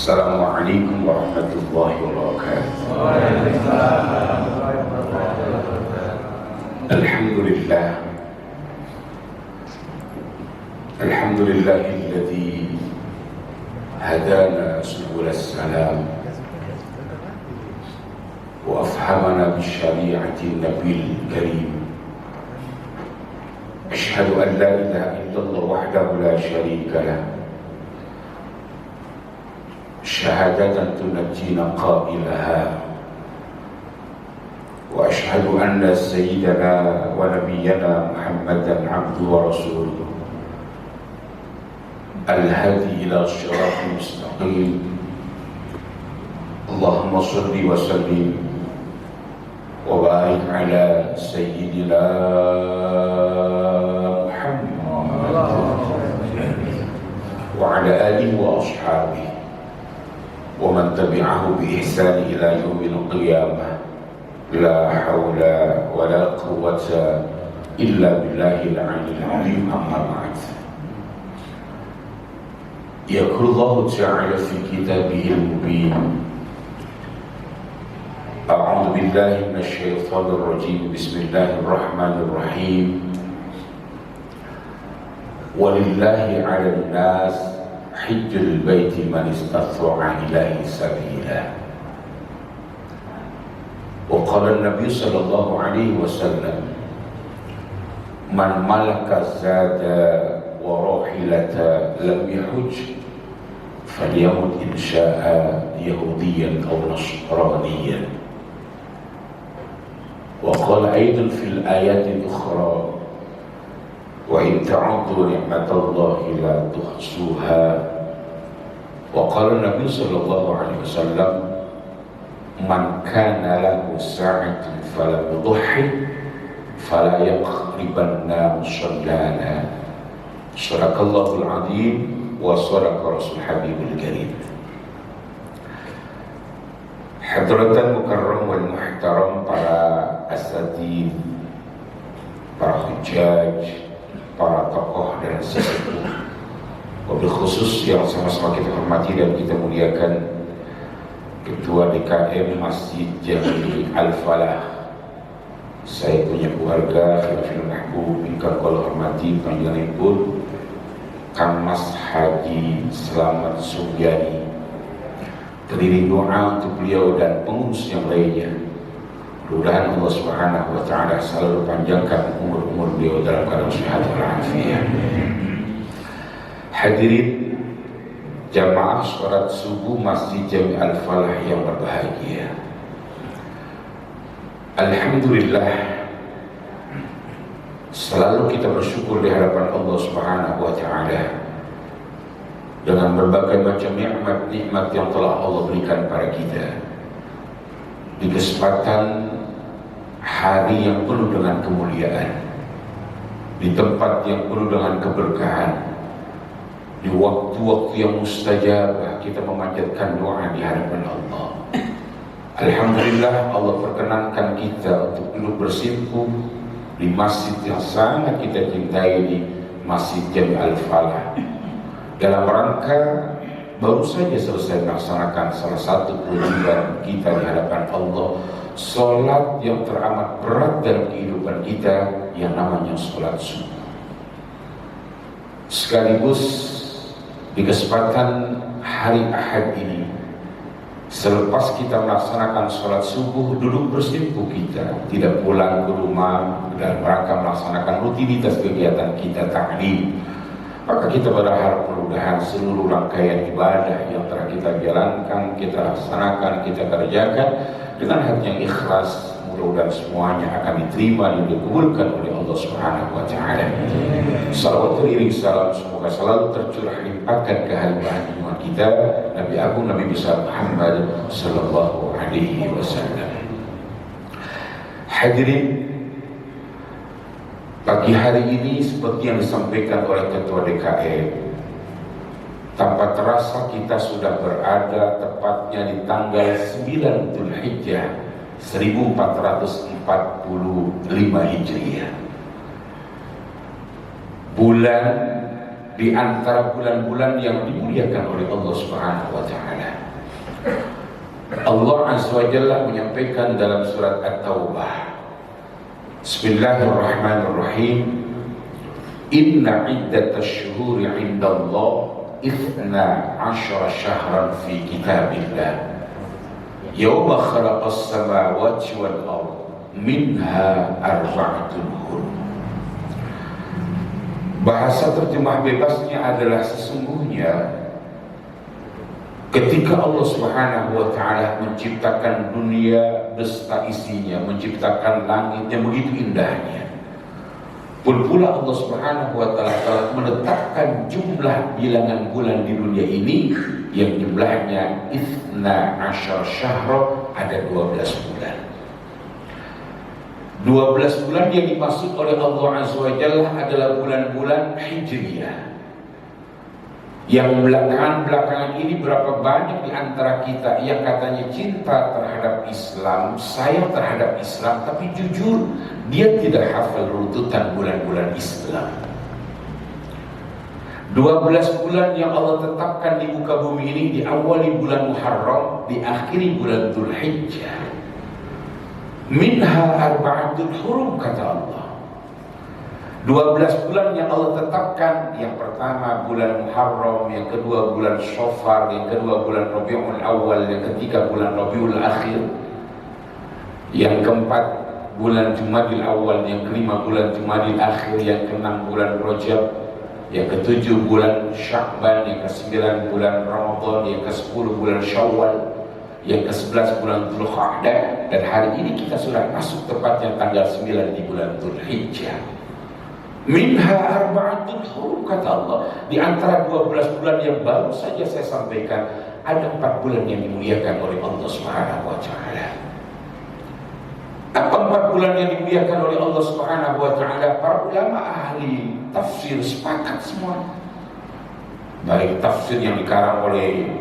Assalamualaikum warahmatullahi wabarakatuh. Alhamdulillah. Alhamdulillahilladzi hadana subul salam wa afhamana bisyari'ati nabil karim. Asyhadu an la ilaha illallah wahdahu la syarika lah. شهادة تنجينا قائلها وأشهد أن سيدنا ونبينا محمدا عبده ورسوله الهادي إلى صراط مستقيم اللهم صل وسلم وبارك على سيدنا محمد وعلى آله وأصحابه ومن تبعه بإحسان إلى يوم القيامة لا حول ولا قوة إلا بالله العلي العظيم أما بعد يقول الله تعالى في كتابه المبين أعوذ بالله من الشيطان الرجيم بسم الله الرحمن الرحيم ولله على الناس حج البيت من استطاع إليه سبيلا وقال النبي صلى الله عليه وسلم من ملك الزاد وراحلة لم يحج فليمت إن شاء يهوديا أو نصرانيا وقال أيضا في الآيات الأخرى وإن تعدوا نعمة الله لا تحصوها وقال النبي صلى الله عليه وسلم من كان له ساعة فلم يضحي فلا يقربن مصلانا صدق الله العظيم وصدق رسول حبيب الكريم. Hadratan mukarram wal muhtaram, para asatidz, para hujjaj, para tokoh dan sesepuh, wabil khusus yang sama-sama kita hormati dan kita muliakan Ketua DKM Masjid Jami Al-Falah. Saya punya keluarga Khilafil Mahbub ingkang kula hormati panjenenganipun Kang Mas Haji Slamet Sugyani. Terdiri doa untuk beliau dan pengurus yang lainnya. Mudah-mudahan Allah Subhanahu wa Ta'ala selalu panjangkan umur beliau dalam keadaan sehat walafiat. Hadirin jamaah salat subuh Masjid Jami Al-Falah yang berbahagia. Alhamdulillah, selalu kita bersyukur di hadapan Allah Subhanahu wa Ta'ala dengan berbagai macam nikmat yang telah Allah berikan pada kita. Di kesempatan hari yang penuh dengan kemuliaan, di tempat yang penuh dengan keberkahan, di waktu-waktu yang mustajabah, kita memanjatkan doa di hadapan Allah. Alhamdulillah, Allah perkenankan kita untuk duduk bersimpuh di masjid yang sangat kita cintai, di Masjid Jami Al-Falah, dalam rangka baru saja selesai melaksanakan salah satu kewajiban kita di hadapan Allah, sholat yang teramat berat dalam kehidupan kita yang namanya sholat subuh. Sekaligus di kesempatan hari Ahad ini, selepas kita melaksanakan sholat subuh, duduk bersimpuh kita, tidak pulang ke rumah dalam rangka melaksanakan rutinitas kegiatan kita ta'lim, maka kita berharap mudah-mudahan seluruh rangkaian ibadah yang telah kita jalankan, kita laksanakan, kita kerjakan dengan hati yang ikhlas, mudah-mudahan semuanya akan diterima dan dikabulkan oleh Allah Subhanahu wa Ta'ala. Salawat teriring salam semoga selalu tercurah limpahkan kehadiran iman kita Nabi Agung Nabi besar Muhammad sallallahu alaihi wasallam. Hadirin, pagi hari ini seperti yang disampaikan oleh Ketua DKM, tanpa terasa kita sudah berada tepatnya di tanggal 9 Dzulhijjah 1445 Hijriah. Bulan di antara bulan-bulan yang dimuliakan oleh Allah Subhanahu wa taala. Allah Azza wa Jalla menyampaikan dalam surat At-Taubah, Bismillahirrahmanirrahim, Inna iddatash syuhuri 'indallah 12 syahran fi kitabillah Yawma khalaqas samawati wal ardh minha arba'atun hurum. Bahasa terjemah bebasnya adalah sesungguhnya ketika Allah Subhanahu wa taala menciptakan dunia beserta isinya, menciptakan langit yang begitu indahnya, pun pula Allah Subhanahu wa taala telah menetapkan jumlah bilangan bulan di dunia ini yang jumlahnya 12 syahra, ada 12 bulan. 12 bulan yang dimaksud oleh Allah Azza wa Jalla adalah bulan-bulan Hijriyah. Yang belakangan ini berapa banyak di antara kita yang katanya cinta terhadap Islam, sayang terhadap Islam, tapi jujur dia tidak hafal runtutan bulan-bulan Islam. 12 bulan yang Allah tetapkan di muka bumi ini diawali bulan Muharram, diakhiri bulan Dzulhijjah. Minha arba'atun hurum, kata Allah. 12 bulan yang Allah tetapkan, yang pertama bulan Muharram, yang kedua bulan Syafar, yang kedua bulan Rabiul Awal, yang ketiga bulan Rabiul Akhir, yang keempat bulan Jumadil Awal, yang kelima bulan Jumadil Akhir, yang keenam bulan Rajab, yang ketujuh bulan Sya'ban, yang kesembilan bulan Ramadan, yang ke-10 bulan Syawal, yang ke-11 bulan Dzulqa'dah, dan hari ini kita sudah masuk tepatnya tanggal 9 di bulan Dzulhijjah. Minha arba'atun hurum, kata Allah. Di antara 12 bulan yang baru saja saya sampaikan, ada 4 bulan yang dimuliakan oleh Allah Subhanahu wa taala. Apa 4 bulan yang dimuliakan oleh Allah Subhanahu wa taala? Para ulama ahli tafsir sepakat semua. Baik tafsir yang dikarang oleh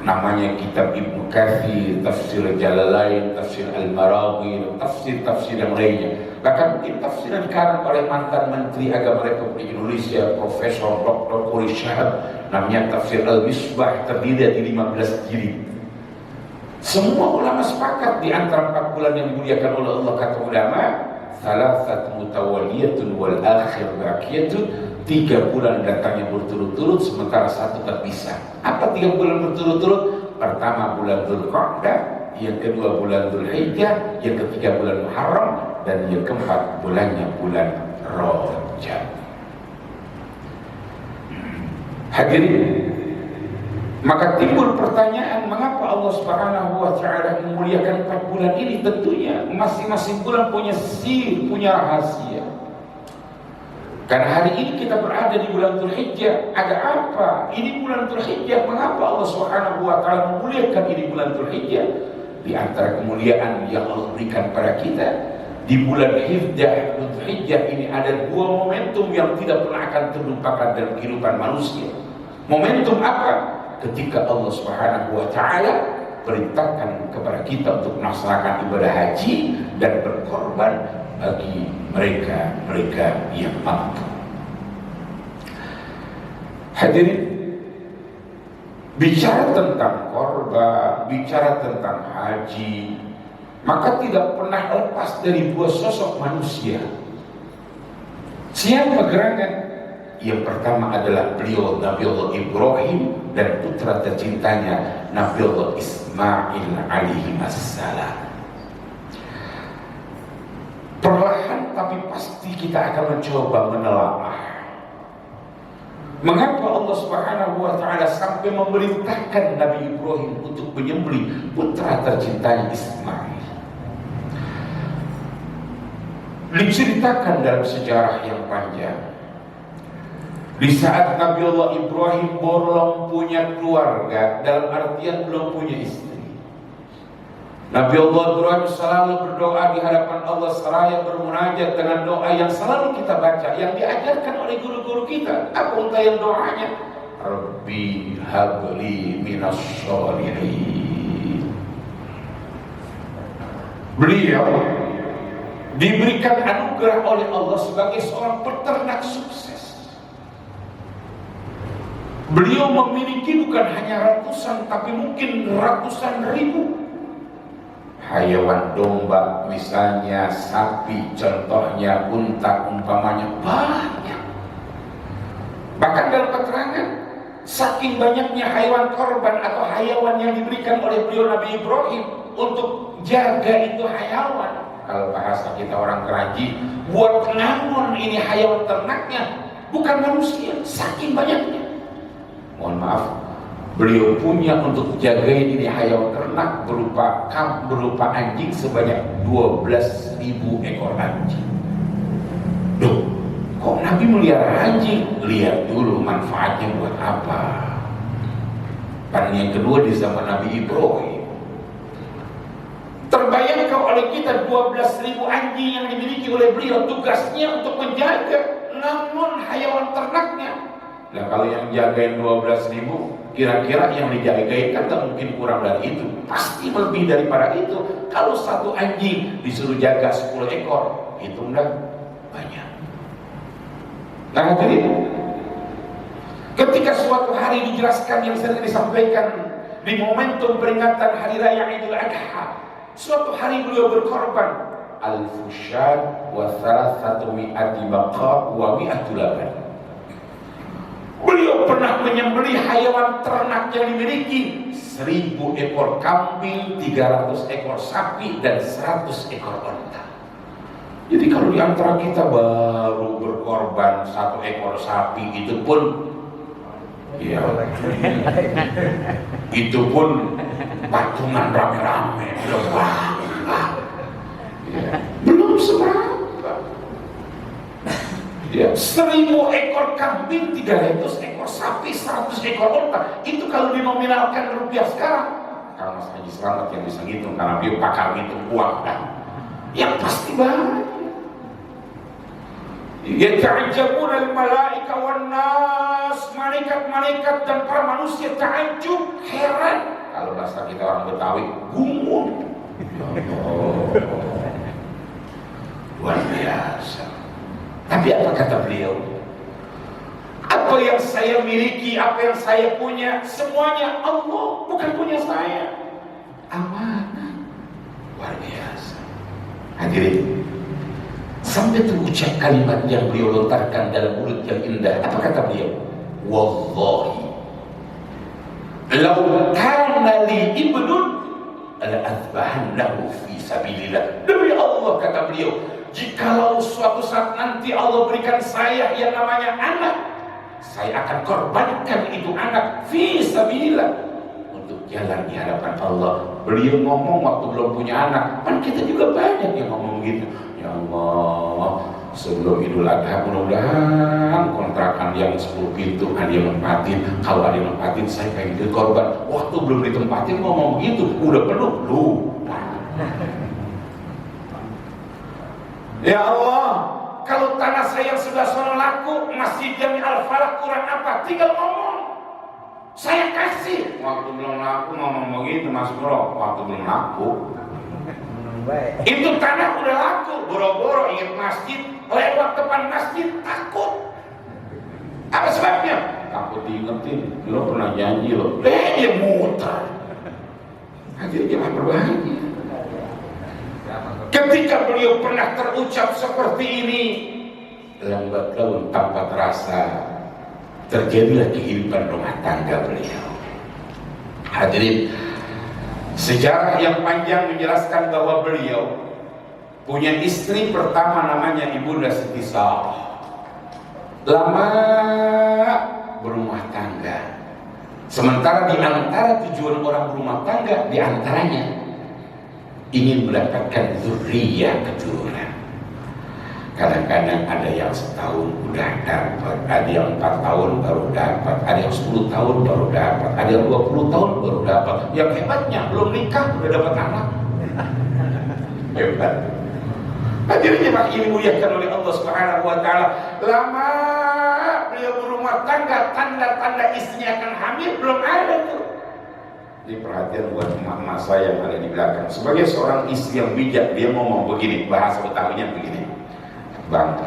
namanya kitab Ibnu Katsir, tafsir Jalalain, tafsir Al-Maraghi, tafsir yang lainnya. Bahkan mungkin tafsir yang dikarang oleh mantan Menteri Agama Republik Indonesia, Profesor Dr. Qori Shihab, namanya tafsir Al-Misbah, terdiri dari 15 jilid. Semua ulama sepakat di antara 4 bulan yang dimuliakan oleh Allah, kata ulama, salasat mutawaliyatun wal akhir baqiyatun, 3 bulan datangnya berturut-turut sementara 1 terpisah. Apa 3 bulan berturut-turut? Pertama bulan Dzulqa'dah, yang kedua bulan Dzulhijjah, yang ketiga bulan Muharram, dan yang keempat bulannya bulan Rajab. Hadirin, maka timbul pertanyaan, mengapa Allah Subhanahu wa taala memuliakan 4 bulan ini? Tentunya masing-masing bulan punya sir, punya rahasia. Karena hari ini kita berada di bulan Dzulhijjah. Ada apa? Ini bulan Dzulhijjah. Mengapa Allah Subhanahu wa taala memuliakan ini bulan Dzulhijjah? Di antara kemuliaan yang Allah berikan pada kita di bulan Dzulhijjah ini ada 2 momentum yang tidak pernah akan terlupakan dalam kehidupan manusia. Momentum apa? Ketika Allah Subhanahu wa taala perintahkan kepada kita untuk melaksanakan ibadah haji dan berkorban bagi mereka yang mampu. Hadirin, bicara tentang korban, bicara tentang haji, maka tidak pernah lepas dari 2 sosok manusia. Siapa gerangan? Yang pertama adalah beliau Nabi Allah Ibrahim dan putra tercintanya Nabi Allah Ismail alaihi wassalam. Perlahan tapi pasti kita akan mencoba menelaah mengapa Allah Subhanahu wa taala sampai memerintahkan Nabi Ibrahim untuk menyembelih putra tercintanya Ismail. Diceritakan dalam sejarah yang panjang, di saat Nabi Allah Ibrahim belum punya keluarga, dalam artian belum punya istri, Nabi Allah Ibrahim selalu berdoa di hadapan Allah seraya bermunajat dengan doa yang selalu kita baca, yang diajarkan oleh guru-guru kita. Apa untayan doanya? Rabbi habli minas sholihin. Beliau diberikan anugerah oleh Allah sebagai seorang peternak sukses. Beliau memiliki bukan hanya ratusan, tapi mungkin ratusan ribu hayawan domba, misalnya sapi, contohnya unta, umpamanya banyak. Bahkan dalam keterangan, saking banyaknya hewan korban atau hayawan yang diberikan oleh beliau Nabi Ibrahim untuk jaga itu hayawan. Kalau bahasa kita orang Keraji, buat ngamun ini hayawan ternaknya, bukan manusia, saking banyaknya. Mohon maaf, beliau punya untuk jaga ini hayawan ternak berupa anjing sebanyak 12.000 ekor anjing. Duh, kok Nabi melihara anjing? Lihat dulu manfaatnya buat apa. Dan yang kedua di zaman Nabi Ibrahim, terbayangkan oleh kita 12.000 anjing yang dimiliki oleh beliau, tugasnya untuk menjaga namun hayawan ternaknya. Nah kalau yang jagain 12.000, kira-kira yang dijagain kan tak mungkin kurang dari itu, pasti lebih daripada itu. Kalau satu anjing disuruh jaga 10 ekor, hitung dah banyak. Nah jadi ketika suatu hari dijelaskan yang sering disampaikan di momentum peringatan Hari Raya Idul Adha, suatu hari beliau berkorban al-fushad wa 300 baqa wa 100 laban. Beliau pernah menyembelih hayawan ternak yang dimiliki 1.000 ekor kambing, 300 ekor sapi, dan 100 ekor unta. Jadi kalau di antara kita baru berkorban 1 ekor sapi, itu pun ya, itu pun patungan rame-rame, belum seberapa. Ya, 1.000 ekor kambing, 300 ekor sapi, 100 ekor unta. Itu kalau dinominalkan rupiah sekarang, kalau Mas Haji Slamet yang bisa ngitung, karena dia pakar ngitung uang kan, yang pasti banyak. Yata'ajjabuna al-malaika wan nas, malaikat-malaikat dan para manusia ta'ajjub, heran. Kalau bahasa kita orang Betawi, gumun. Luar biasa. Tapi apa kata beliau? Apa yang saya miliki, apa yang saya punya, semuanya Allah, bukan punya saya. Amanah. Luar biasa. Hadirin, sampai terucap kalimat yang beliau lontarkan dalam mulut yang indah. Apa kata beliau? Wallahi, law kana li ibnun la azbahannahu fi sabilillah. Demi Allah, kata beliau, jikalau suatu saat nanti Allah berikan saya yang namanya anak, saya akan korbankan itu anak fi sabilillah, untuk jalan di hadapan Allah. Beliau ngomong waktu belum punya anak. Kan kita juga banyak yang ngomong gitu. Ya Allah, sebelum Idul Adha mudah-mudahan kontrakan yang 10 pintu ada yang nempatin. Kalau ada yang nempatin, saya pengen ikut korban. Waktu belum ditempatin ngomong begitu, udah penuh, lupa. Ya Allah, kalau tanah saya yang sudah sono laku, Masjid Jami Al-Falah kurang apa? Tinggal ngomong, saya kasih. Waktu belum laku ngomong begitu, Mas Bro. Waktu belum laku, itu tanah udah laku, boro-boro ingat masjid, lewat depan masjid, takut. Apa sebabnya? Takut diingetin, lo pernah janji lo. Dia muter. Akhirnya jangan berbahaya. Ketika beliau pernah terucap seperti ini, lambat laun tanpa terasa terjadilah kehidupan rumah tangga beliau. Hadirin, sejarah yang panjang menjelaskan bahwa beliau punya istri pertama namanya Ibunda Siti Sarah. Lama berumah tangga. Sementara di antara tujuan orang berumah tangga, di antaranya ingin mendapatkan zuriyah keturunan. Kadang-kadang ada yang setahun udah dapat, ada yang 4 tahun baru dapat, ada yang 10 tahun baru dapat, ada yang 20 tahun baru dapat. Yang hebatnya belum nikah udah dapat anak. Hebat. Hadirin yang dimuliakan oleh Allah Subhanahu wa taala, lama beliau berumah tangga, tanda-tanda istrinya akan hamil belum ada tuh. Ini perhatian buat emak-emak saya yang ada di belakang. Sebagai seorang istri yang bijak, dia ngomong begini, bahasa Betawinya begini. Bang,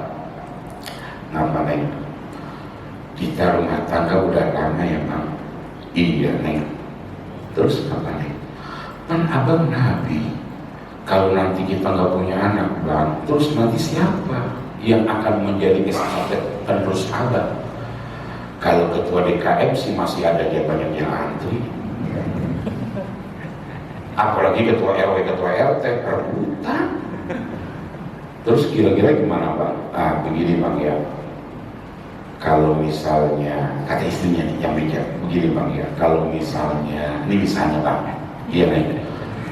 ngapa neng? Kita rumah tangga udah lama ya Bang. Iya Neng. Terus apa Neng? Kan abang Nabi. Kalau nanti kita nggak punya anak Bang, terus nanti siapa yang akan menjadi estafet penerus abang? Kalau ketua DKM sih masih ada dia banyak yang antri. Apalagi ketua RW, ketua RT, rebutan. Terus kira-kira gimana Bang? Begini Bang ya. Kalau misalnya, kata istrinya nih yang mikir, begini Bang ya. Kalau misalnya, ini misalnya Bang, iya nih.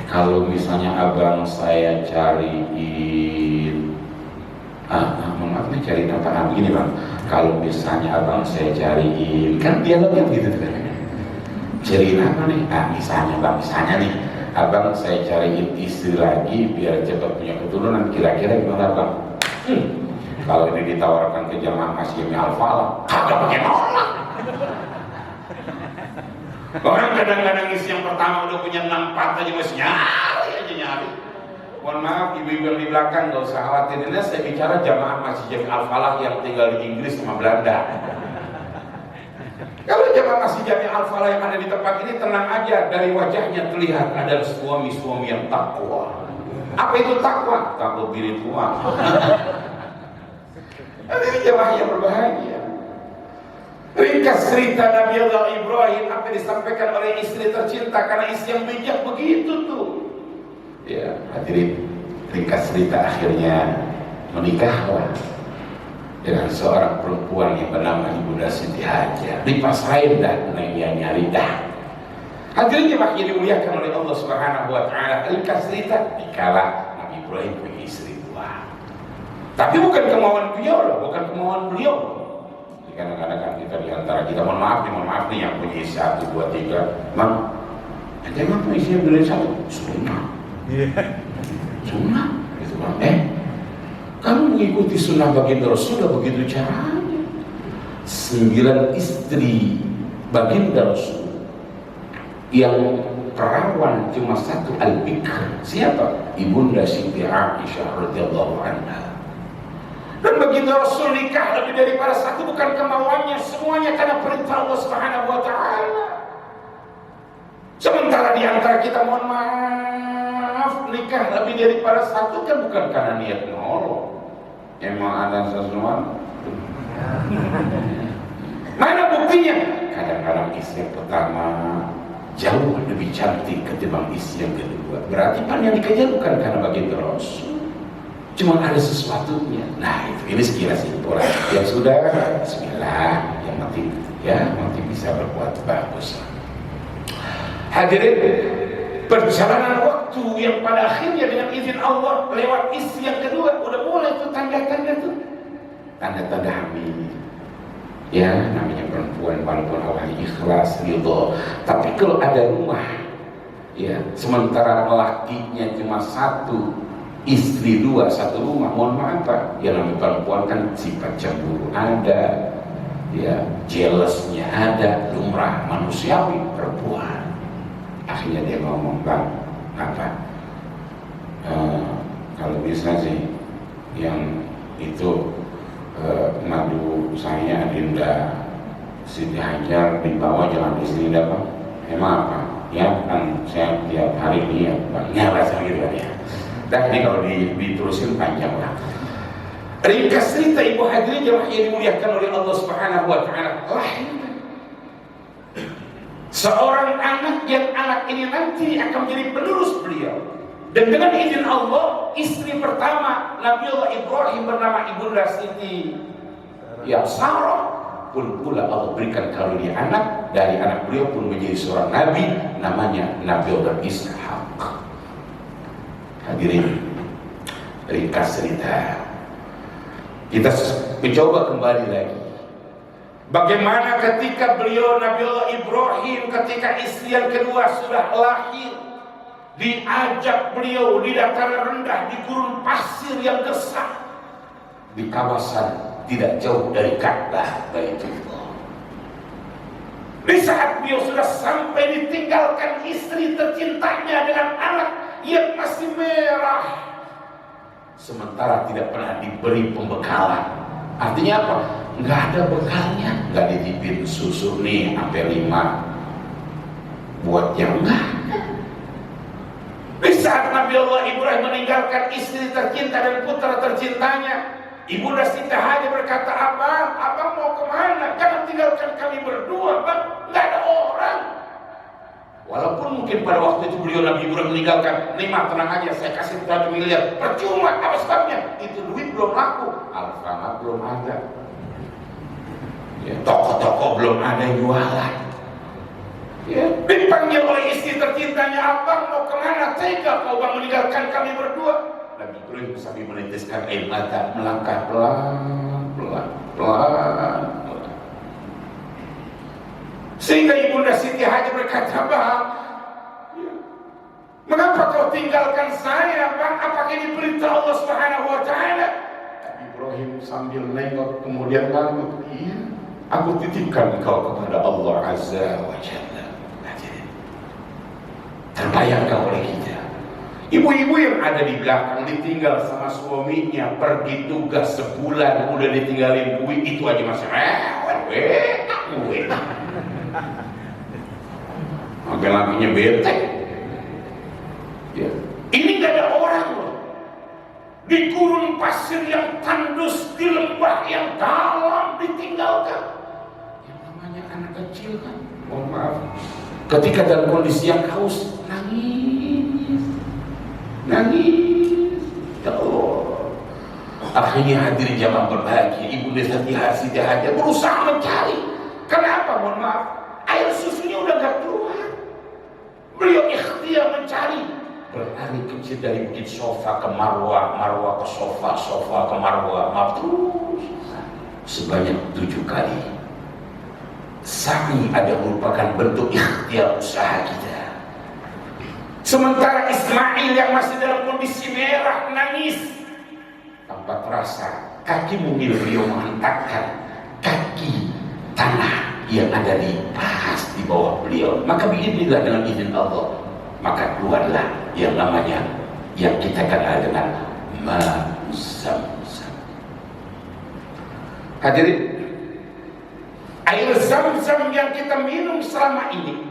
Kalau misalnya abang saya cariin, maaf nih cariin apa? Begini Bang. Kalau misalnya abang saya cariin, kan dialognya begitu kan? Cariin apa nih? Misalnya Bang, misalnya nih. Abang saya cariin istri lagi biar cepat punya keturunan, kira-kira gimana Bang? Kalau ini ditawarkan ke jamaah Masjid Al-Falah, kagak pakai nolak. Orang kadang-kadang istri yang pertama udah punya 6 aja masih nyari. Mohon maaf ibu-ibu yang di belakang, gak usah khawatir, ini saya bicara jamaah Masjid Al-Falah yang tinggal di Inggris sama Belanda. Kalau jamaah Masjid Al-Falah yang ada di tempat ini tenang aja, dari wajahnya terlihat ada suami-suami yang takwa. Apa itu takwa? Takut diri tua. Ini jamaah yang berbahagia. Ringkas cerita Nabi Allah Ibrahim apa yang disampaikan oleh istri tercinta, karena istri yang bijak begitu tuh. Ya, hadirin, ringkas cerita akhirnya menikahlah dengan seorang perempuan yang bernama Ibunda Siti Hajar. Dipasrahin dah, dia nyari dah. Hadirin jemaah yang dimuliakan oleh Allah Subhanahu wa taala, ringkas cerita dikala Nabi Ibrahim punya istri dua. Tapi bukan kemauan beliau loh, bukan kemauan beliau. Kadang-kadang kan kita diantara kita, mohon maaf nih yang punya istri 1, 2, 3, Bang, ente mah punya istri yang dari 1, sunnah. Sunnah, gitu Bang. Kamu mengikuti sunnah baginda Rasul, begitu caranya. 9 istri baginda Rasul yang perawan cuma 1 al-bikr. Siapa? Ibunda Siti Aisyah radhiyallahu anha. Dan baginda Rasul nikah lebih daripada 1 bukan kemauannya, semuanya karena perintah Allah Subhanahu wa taala. Sementara di antara kita, mohon maaf, nikah lebih daripada 1 kan bukan karena niat nolong. Emang ada sesuatu. Mana buktinya? Kadang-kadang istri yang pertama jauh lebih cantik ketimbang istri yang kedua. Berarti kan yang dikejar bukan karena baginda Rasul, cuma ada sesuatunya. Nah itu, ini sekilas simpulan. Yang sudah, bismillah, yang penting bisa berbuat bagus. Hadirin, perjalanan waktu yang pada akhirnya dengan izin Allah lewat istri yang kedua, udah mulai tuh tanda-tanda hamil. Ya, namanya perempuan walaupun awalnya ikhlas, ridho, tapi kalau ada rumah, ya, sementara lakinya cuma 1, istri 2, 1 rumah, mohon maaf Pak, ya namanya perempuan kan sifat cemburu ada, ya, jealousnya ada, lumrah manusiawi perempuan. Akhirnya dia ngomong, Bang, apa? Kalau bisa sih yang itu madu saya Dinda Siti Hajar dibawa, jangan istri Dinda Bang. Emang apa? Ya kan saya tiap hari lihat Bang, rasa gitu ya. Dan ini kalau diterusin panjang lah. Ringkas cerita ibu hadirin jemaah yang dimuliakan oleh Allah Subhanahu wa taala, lahir seorang anak yang anak ini nanti akan menjadi penerus beliau. Dan dengan izin Allah, istri pertama Nabiullah Ibrahim bernama Ibunda Siti Sarah pun pula Allah berikan karunia anak, dari anak beliau pun menjadi seorang nabi, namanya Nabiullah Ishaq. Hadirin, ringkas cerita, kita mencoba kembali lagi. Bagaimana ketika beliau Nabiullah Ibrahim, ketika istri yang kedua sudah lahir, diajak beliau di dataran rendah, di gurun pasir yang gersang, di kawasan tidak jauh dari Ka'bah Baitullah. Di saat beliau sudah sampai, ditinggalkan istri tercintanya dengan anak yang masih merah, sementara tidak pernah diberi pembekalan. Artinya apa? nggak ada bekalnya, nggak dititipin susu nih sampai 5 buat yang enggak. Di saat Nabi Allah Ibrahim meninggalkan istri tercinta dan putra tercintanya, Ibunda Siti Hajar berkata, abang mau kemana? Jangan tinggalkan kami berdua, bang. Nggak ada orang. Walaupun mungkin pada waktu itu beliau Nabi Ibrahim meninggalkan, tenang aja, saya kasih 1 miliar. Percuma, apa sebabnya? Itu duit belum laku, Alfamart belum ada, ya, toko-toko belum ada yang jualan. Ya, dipanggil oleh istri tercintanya, abang mau kemana? Tega kau bang meninggalkan kami berdua. Nabi Ibrahim sambil menitiskan air mata, melangkah pelan. Sehingga Ibunda Siti Hajar berkata, bang, ya, mengapa kau tinggalkan saya, bang? Apakah ini perintah Allah Subhanahu Wa Taala? Nabi Ibrahim sambil nengok kemudian lalu, iya, aku titipkan kau kepada Allah Azza wa Jalla. Terbayangkan oleh kita, ibu-ibu yang ada di belakang ditinggal sama suaminya pergi tugas sebulan, udah ditinggalin duit itu aja masih sampai lakinya bete. Ya. Ini gak ada orang loh, di gurun pasir yang tandus, di lembah yang dalam ditinggalkan. Yang namanya anak kecil kan, mohon maaf, ketika dalam kondisi yang haus, nangis, ya Allah. Akhirnya hadirin jamaah berbahagia, Ibunda Siti Hajar berusaha mencari. Kenapa? Mohon maaf, air susunya udah gak keluar. Beliau ikhtiar mencari, berlari kecil dari bukit Sofa ke Marwah, Marwah ke Sofa, Sofa ke Marwah, terus sebanyak 7 kali. Sa'i ada merupakan bentuk ikhtiar usaha kita. Sementara Ismail yang masih dalam kondisi merah nangis, tanpa terasa kaki mungil beliau menghentakkan kaki tanah yang ada di pas di bawah beliau. Maka biidznillah, dengan izin Allah, maka keluarlah yang namanya yang kita kenal dengan ma'u Zamzam. Hadirin, air Zamzam yang kita minum selama ini,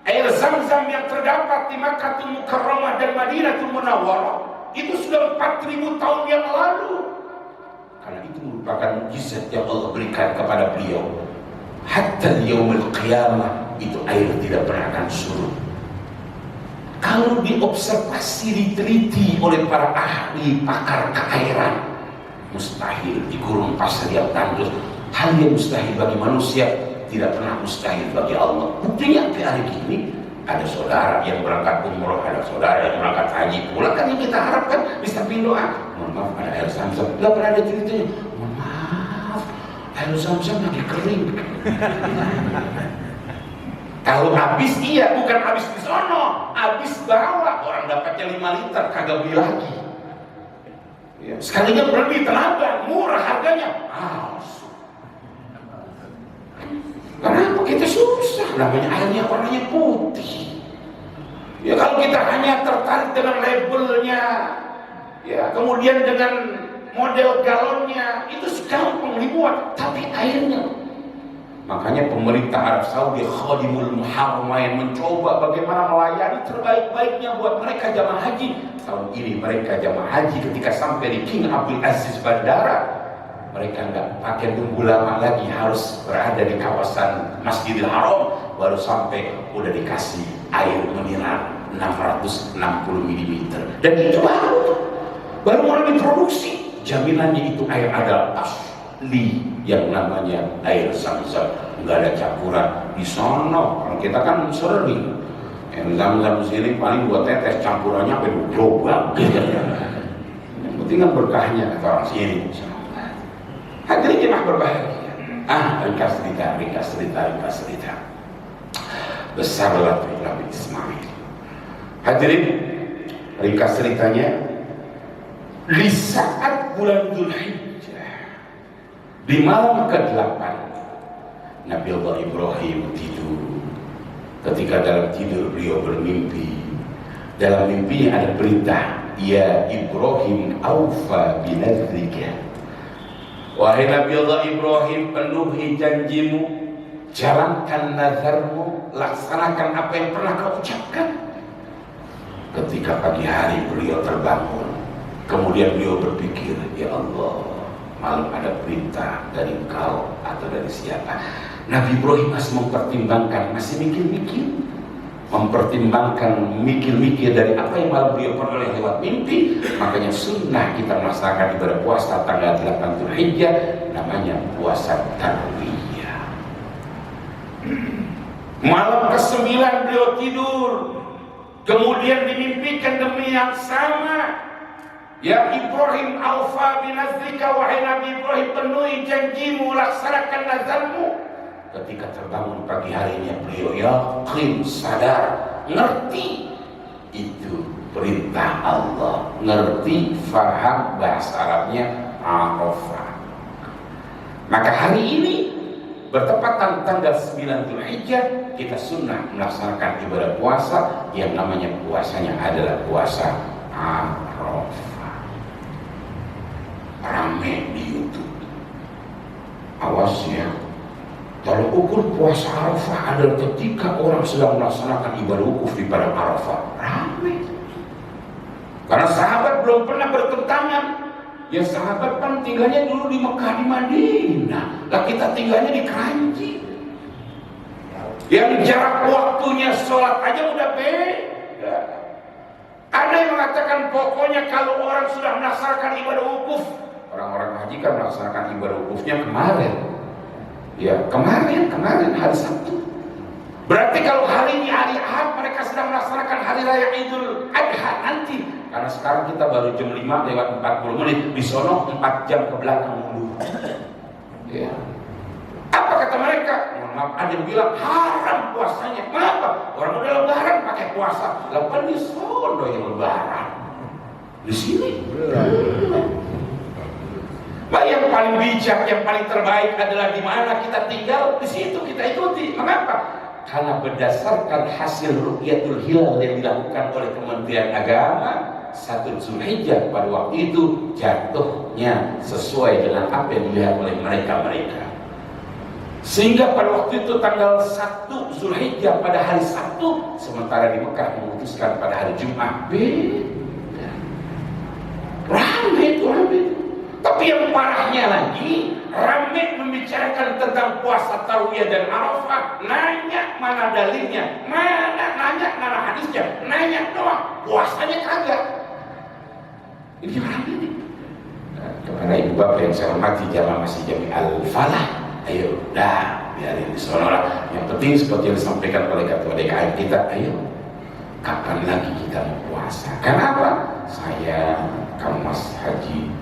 air Zamzam yang terdapat di Makkahul Mukarramah dan Madinatul Munawwarah, itu sudah 4000 tahun yang lalu. Karena itu merupakan mukjizat yang Allah berikan kepada beliau. Hatta yaumil qiyamah itu air tidak pernah akan surut. Kalau diobservasi, diteliti oleh para ahli pakar keairan, mustahil di gurun pasir yang tandus. Hal yang mustahil bagi manusia tidak pernah mustahil bagi Allah. Buktinya sampai hari ini ada saudara yang berangkat umroh, ada saudara yang berangkat haji pulang, kan yang kita harapkan bisa doa. Mohon maaf, ada air Zamzam, nggak pernah ada ceritanya. Mohon maaf, air Zamzam lagi kering. Kalau habis, iya, bukan habis di sono, habis bawa, orang dapatnya 5 liter, kagak beli lagi. Ya, sekalinya berlebih tenaga, murah harganya. Kenapa kita susah? Namanya airnya warnanya putih. Ya, kalau kita hanya tertarik dengan labelnya, ya, kemudian dengan model galonnya, itu segampang dibuat, tapi airnya. Makanya pemerintah Arab Saudi, Khadimul Muharramain, mencoba bagaimana melayani terbaik-baiknya buat mereka jamaah haji. Tahun ini mereka jamaah haji ketika sampai di King Abdul Aziz Bandara, mereka nggak pakai tunggu lama lagi, harus berada di kawasan Masjidil Haram, baru sampai udah dikasih air mineral 660 mm, dan itu baru mulai diproduksi. Jaminannya itu air adalah asli, yang namanya air Zamzam, nggak ada campuran. Di sono kalau kita kan sering yang Zamzam sini paling buat tetes, campurannya sampai global. Yang penting kan berkahnya kata orang sini. Hadirin jemaah berbahagia. Ringkas cerita. Besarlah Nabi Ismail. Hadirin, ringkas ceritanya, di saat bulan Dzulhijjah, di malam ke-8, Nabi Allah Ibrahim tidur. Ketika dalam tidur beliau bermimpi. Dalam mimpinya ada perintah, ya Ibrahim, aufa binadrika Wahai Nabi Allah Ibrahim, penuhi janjimu, jalankan nazarmu, laksanakan apa yang pernah kau ucapkan. Ketika pagi hari beliau terbangun, kemudian beliau berpikir, ya Allah, malam ada perintah dari engkau atau dari siapa? Nabi Ibrahim masih mempertimbangkan, masih mikir-mikir, mempertimbangkan, mikir-mikir dari apa yang malam beliau peroleh lewat mimpi. Makanya sunnah kita melaksanakan ibadah puasa tanggal 8 Dzulhijjah, namanya puasa tarwiyah. Malam ke-9 beliau tidur, kemudian dimimpikan demi yang sama. Ya Ibrahim, aufa binazrika, wahai Nabi Ibrahim, penuhi janjimu, laksanakan nazarmu. Ketika terbangun pagi harinya, beliau yakin, sadar, ngerti itu perintah Allah, ngerti, faham bahasa Arabnya Arafah. Maka hari ini bertepatan tanggal 9 Dzulhijjah, kita sunnah melaksanakan ibadah puasa yang namanya puasanya adalah puasa Arafah. Rame di YouTube. Awas ya. Kalau ukur puasa Arafah adalah ketika orang sedang melaksanakan ibadah wukuf di padang Arafah, ramai. Karena sahabat belum pernah bertentangan. Ya sahabat kan tinggalnya dulu di Mekah, di Madinah. Lah kita tinggalnya di Kranji. Yang jarak waktunya sholat aja udah beda. Ada yang mengatakan pokoknya kalau orang sudah melaksanakan ibadah wukuf, orang-orang haji kan melaksanakan ibadah wukufnya kemarin. Ya, kemarin hari Sabtu. Berarti kalau hari ini hari Ahad, mereka sedang melaksanakan hari raya Idul Adha nanti. Karena sekarang kita baru jam 5 lewat 40 menit, di sono 4 jam ke belakang dulu. Ya. Apa kata mereka? Mohon maaf, ada yang bilang haram puasanya. Kenapa? Orang udah lebaran pakai puasa. Lalu di sono yang lebaran. Di sini. Bah, yang paling bijak, yang paling terbaik adalah di mana kita tinggal, di situ kita ikuti. Mengapa? Karena berdasarkan hasil ru'yatul hilal yang dilakukan oleh Kementerian Agama, 1 Dzulhijjah pada waktu itu jatuhnya sesuai dengan apa yang dilihat oleh mereka-mereka. Sehingga pada waktu itu tanggal 1 Dzulhijjah pada hari Sabtu, sementara di Mekah memutuskan pada hari Jumat. Beda. Ramai itu. Tapi yang parahnya lagi, ramai membicarakan tentang puasa Tarwiyah dan Arafah, nanya mana dalilnya, nanya hadisnya, nanya doang, puasanya kagak. Ini gimana ini? Kepada ibu bapak yang saya hormati, jamaah Masjid Jami Al-Falah, ayo dah biarin di sono lah. Yang penting seperti yang disampaikan oleh ketua DKM kita, ayo kapan lagi kita mau puasa? Kenapa? Saya, kamu Mas Haji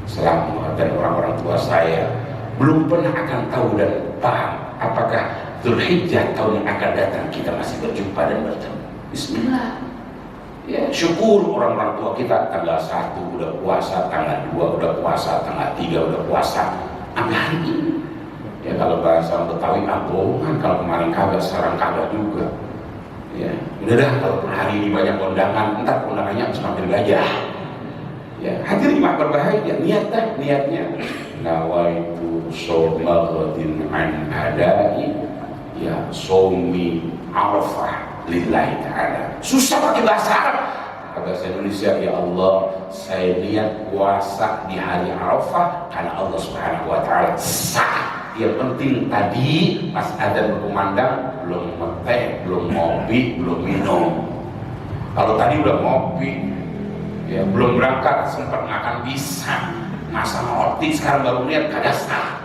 Selamat dan orang-orang tua saya belum pernah akan tahu dan paham apakah Dzulhijjah tahun yang akan datang kita masih berjumpa dan bertemu. Bismillah. Ya, syukur orang-orang tua kita tanggal 1 udah puasa, tanggal 2 udah puasa, tanggal 3 udah puasa. Sampai hari ini. Ya kalau bahasa Betawi ampungan, kalau kemarin kagak, sekarang kagak juga. Ya, udah dah kalau hari ini banyak kondangan, entar kondangannya harus ngambil gajah. Ya, hadirin mah berbahaya, niatnya nawaitu shoma ghadin an adai ya shomi Arafah lillahi ta'ala. Susah pakai bahasa Arab. Bahasa Indonesia, ya Allah, saya niat puasa di hari Arafah karena Allah Subhanahu wa taala. Sah. Yang penting tadi pas adzan berkumandang belum ngeteh, belum ngopi, belum minum. Kalau tadi udah ngopi, ya belum berangkat, sempat makan pisang, masa roti, sekarang baru lihat kagak sah.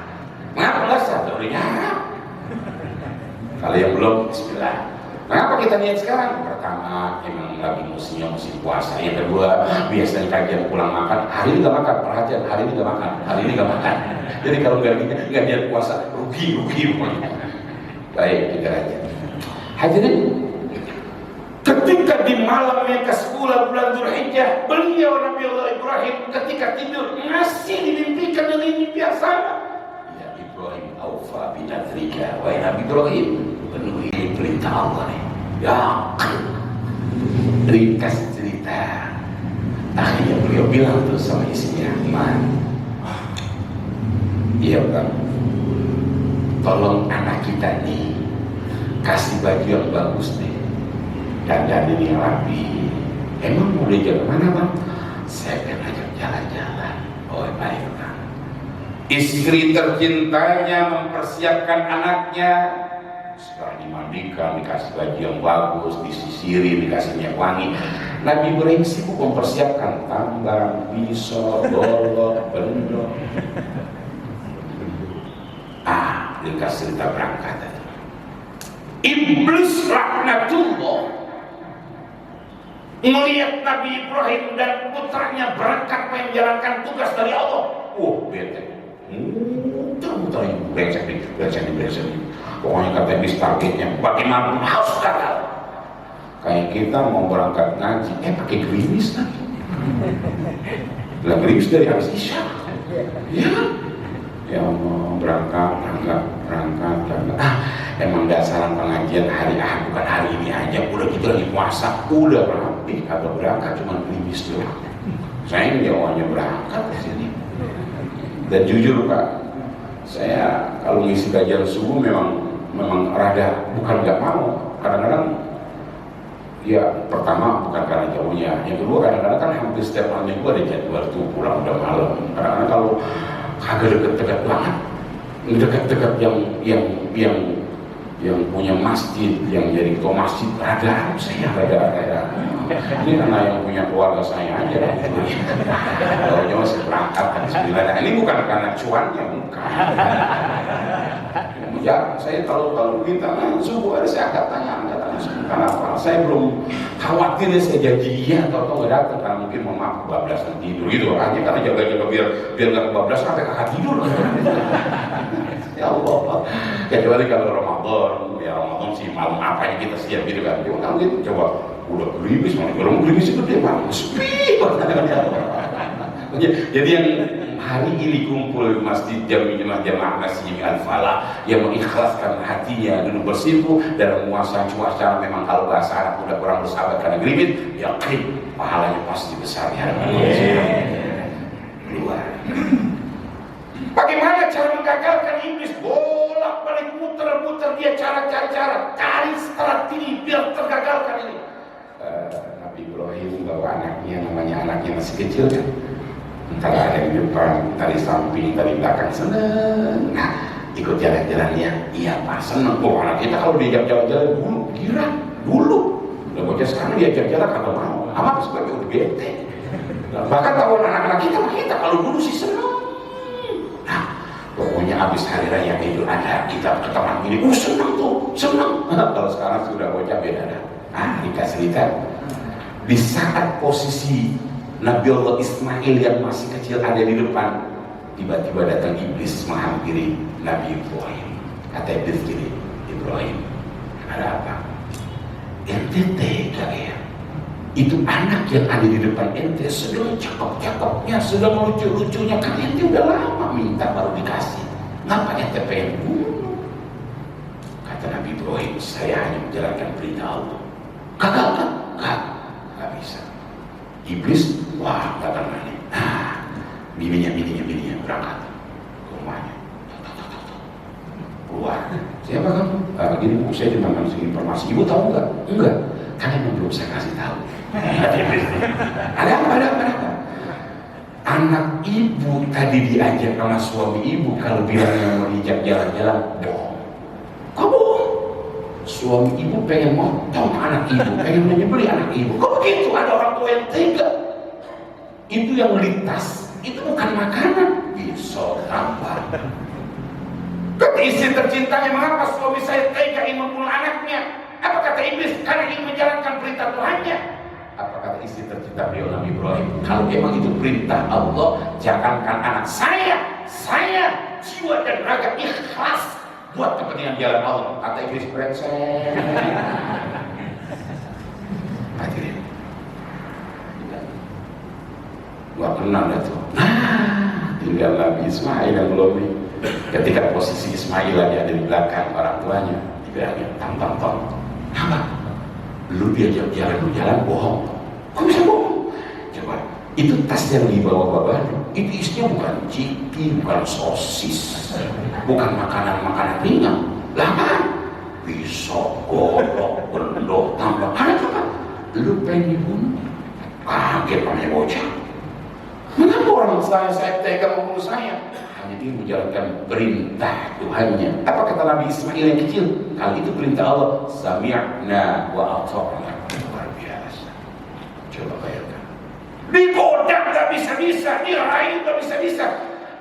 Mengapa nggak sah? Udah nyarap. Kalau yang belum, bismillah. Mengapa kita niat sekarang? Pertama, emang lagi musim puasa. Yang kedua, biasanya kajian pulang makan. Hari ini nggak makan, perhatian. Hari ini nggak makan. Hari ini nggak makan. Jadi kalau nggak niat puasa, rugi pokoknya. Baik, kita aja. Hadirin, ketika di malam yang ke-10 bulan Dzulhijjah, beliau Nabi Allah Ibrahim ketika tidur masih dimimpikan dengan mimpi yang sama. Ya Ibrahim, aufa binadzrika, wahai Nabi Ibrahim, penuhi perintah Allah nih. Ya, ringkas cerita. Akhirnya beliau bilang tuh sama istrinya, Man, Iya Bang, tolong anak kita nih kasih baju yang bagus nih, dandan ini rapi. Emang mau diajak kemana Bang? Saya pengen ajak jalan-jalan. Oh baik Bang. Istri tercintanya mempersiapkan anaknya, setelah dimandikan, dikasih baju yang bagus, disisiri, dikasih minyak wangi. Nabi Ibrahim sibuk mempersiapkan tambang, pisau, golok, bendok. Ringkas cerita berangkat. Iblis laknatullah melihat Nabi Ibrahim dan putranya berangkat menjalankan tugas dari Allah. Bete. Muter-muter ini, brengsek. Pokoknya kata Iblis targetnya bagaimana harus gagal. Kayak kita mau berangkat ngaji, pakai gerimis lagi. Lah gerimis dari habis Isya. Ya Allah, berangkat. Emang dasaran pengajian hari Ahad bukan hari ini aja. Udah gitu lagi puasa, udah rapi. Kagak berangkat cuma gerimis doang. Saya ini awalnya berangkat ke sini. Dan jujur Pak, saya kalau ngisi kajian subuh memang rada bukan nggak mau. Kadang-kadang ya pertama bukan karena jauhnya, yang kedua kadang-kadang kan hampir setiap malam minggu ada jadwal tuh pulang udah malam. Kadang-kadang kalau kagak deket-deket banget, dekat-dekat yang punya masjid, yang jadi ketua masjid, rada ini karena yang punya keluarga saya aja. Kalau cuma saya berangkat bismillah. Nah, ini bukan karena cuannya, bukan. Ya, saya kalau minta subuh ada saya angkat tangan. Kenapa? Saya belum khawatir saya janji iya atau nggak datang, karena mungkin mau maaf kebablasan tidur gitu. Hanya karena jaga-jaga biar nggak kebablasan sampai kakak tidur. Ya Allah. Kecuali kalau Ramadan sih malam apa yang kita siap gitu kan. Cuma kalau gitu coba udah gerimis, kalau gerimis itu gede banget, sepi banget. Jadi yang hari ini kumpul di masjid jamaah Masjid Al-Falah yang mengikhlaskan hatinya duduk bersimpuh dan menguasai cuaca, memang kalau bahasa Arab udah kurang bersahabat karena gerimis, yakin pahalanya pasti besar ya. Keluar. Bagaimana cara menggagalkan iblis? Bolak-balik muter-muter dia cari strategi biar tergagalkan ini. Nabi Ibrahim bawa anaknya, namanya anaknya masih kecil kan. Entar ada di depan, entar di samping, entar di belakang, seneng. Nah, ikut jalan-jalannya, iya Pak, seneng. Anak kita kalau diajak jalan-jalan dulu, kira dulu. Udah bocah sekarang diajak jalan kagak mau. Apa sebabnya udah bete. Bahkan tahu anak-anak kita kalau dulu sih seneng. Pokoknya habis hari raya Idul Adha kita ke taman ini, senang. Kalau sekarang sudah bocah beda dah. Dikasih lihat di saat posisi Nabi Allah Ismail yang masih kecil ada di depan, tiba-tiba datang iblis menghampiri Nabi Ibrahim. Kata iblis gini, Ibrahim, ada apa? Ente tega ya? Itu anak yang ada di depan ente sedang cakep-cakepnya, sedang lucu-lucunya, kan ente udah lama minta baru dikasih. Ngapa ente pengen bunuh? Kata Nabi Ibrahim, saya hanya menjalankan perintah Allah. Gagal kan? Gak bisa. Iblis, datang lagi. Bininya berangkat ke rumahnya. Keluar. Siapa kamu? Gini Bu, saya cuma ngasih informasi. Ibu tahu nggak? Enggak. Karena memang belum saya kasih tahu. Ada apa? Anak ibu tadi diajak sama suami ibu, kalau bilangnya mau diajak jalan-jalan, bohong. Kok bohong? Suami ibu pengen motong anak ibu, pengen menyembelih anak ibu. Kok begitu? Ada orang tua yang tega. Itu yang lintas, itu bukan makanan. Bisa tambah. Kata istri tercintanya, mengapa suami saya tega ingin membunuh anaknya? Apa kata iblis? Karena ingin menjalankan perintah Tuhannya. Apa kata istri tercinta beliau Nabi Ibrahim? Kalau memang itu perintah Allah, jangankan anak saya jiwa dan raga ikhlas buat kepentingan jalan Allah. Kata iblis, brengsek. Hadirin, gua kenal dah tuh. Tinggal Nabi Ismail yang belum nih. Ketika posisi Ismail lagi ada di belakang orang tuanya, dibilangnya tang. Apa? Lu diajak jalan bohong. Kok bisa bohong? Coba Itu tas yang dibawa Bapak, itu isinya bukan ciki, bukan sosis, bukan makanan-makanan ringan. Lah, pisau, golok, bendok, tambah, ada apa? Lu pengen dibunuh? Kaget pakai bocah. Kenapa orang saya tega membunuh saya? Hanya dia menjalankan perintah Tuhannya. Apa kata Nabi Ismail yang kecil? Kali itu perintah Allah. Sami'na wa ata'na. Luar biasa. Coba bayangkan. Digoda gak bisa-bisa, diraih gak bisa-bisa.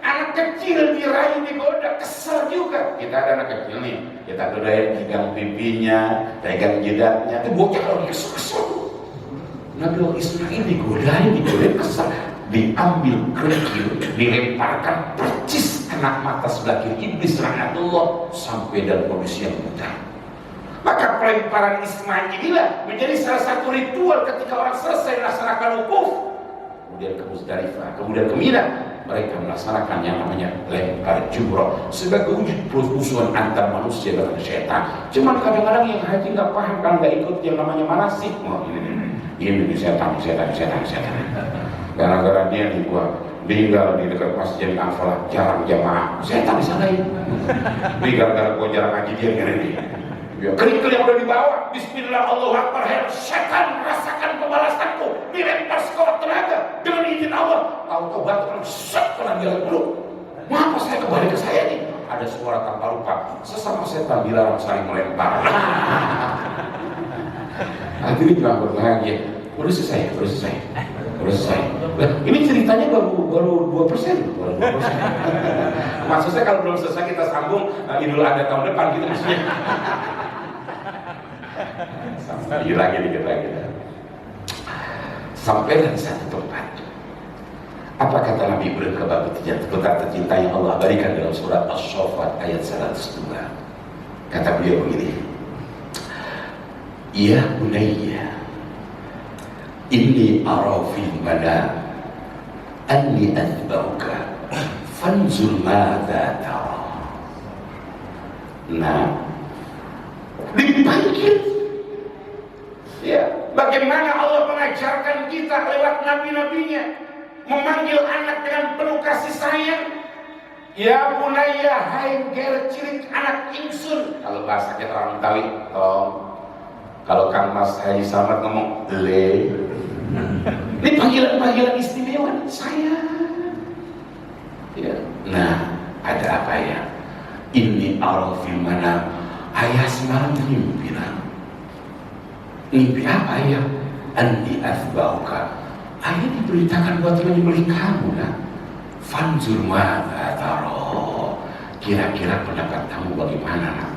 Anak kecil diraih, digoda, kesel juga. Kita ada anak kecil nih, kita godain, pegang pipinya, pegang jidatnya. Itu bocah kalau kesel-kesel. Nabi Ismail digodain, kesel. Diambil kerikil, dilemparkan percis anak mata sebelah kiri iblis laknatullah sampai dalam kondisi yang buta. Maka pelemparan Ismail inilah menjadi salah satu ritual ketika orang selesai melaksanakan wukuf, kemudian ke Muzdalifah, kemudian ke Mina, mereka melaksanakan yang namanya lempar jumroh sebagai wujud permusuhan antar manusia dengan setan. Cuman kadang-kadang yang haji nggak paham kalau nggak ikut yang namanya manasik. Ini setan. Gara-gara dia nih gua tinggal di dekat masjid Al-Falah, jarang jamaah, setan disanain. Ini gara-gara gua jarang ngaji dia gini. Kerikil yang udah dibawa, Bismillah Allahu Akbar, setan rasakan pembalasanku, dilempar sekuat tenaga dengan izin Allah. Tahu-tahu batu kan set kena dia dulu. Mengapa saya kembali ke saya nih? Ada suara tanpa lupa, sesama setan dilarang saling melempar. Hadirin yang berbahagia, udah selesai. Nah, ini ceritanya baru 2%. Maksudnya kalau belum selesai kita sambung Idul Adha tahun depan gitu maksudnya. Lagi dikit lagi. Sampai di satu tempat. Apa kata Nabi Ibrahim ke Bapak tercinta yang Allah berikan dalam surat As-Saffat ayat 102. Kata beliau begini. Ya bunayya, inni ara fil manam anni athbauka fanzur madza tara. Nah, dipanggil ya, bagaimana Allah mengajarkan kita lewat nabi-nabinya memanggil anak dengan penuh kasih sayang. Ya bunayya, hai ger cilik anak ingsun. Kalau bahasa kita orang Betawi, kalau Kang Mas Haji Slamet ngomong le. Ini panggilan-panggilan istimewa saya. Ya. Nah, ada apa ya? Ini arafil manam. Ayah semalam mimpi. Mimpi apa ya? Andi athbauka. Ayah diberitakan buat menyembelih kamu, nah. Fanzur madza tara. Kira-kira pendapat kamu bagaimana, nah?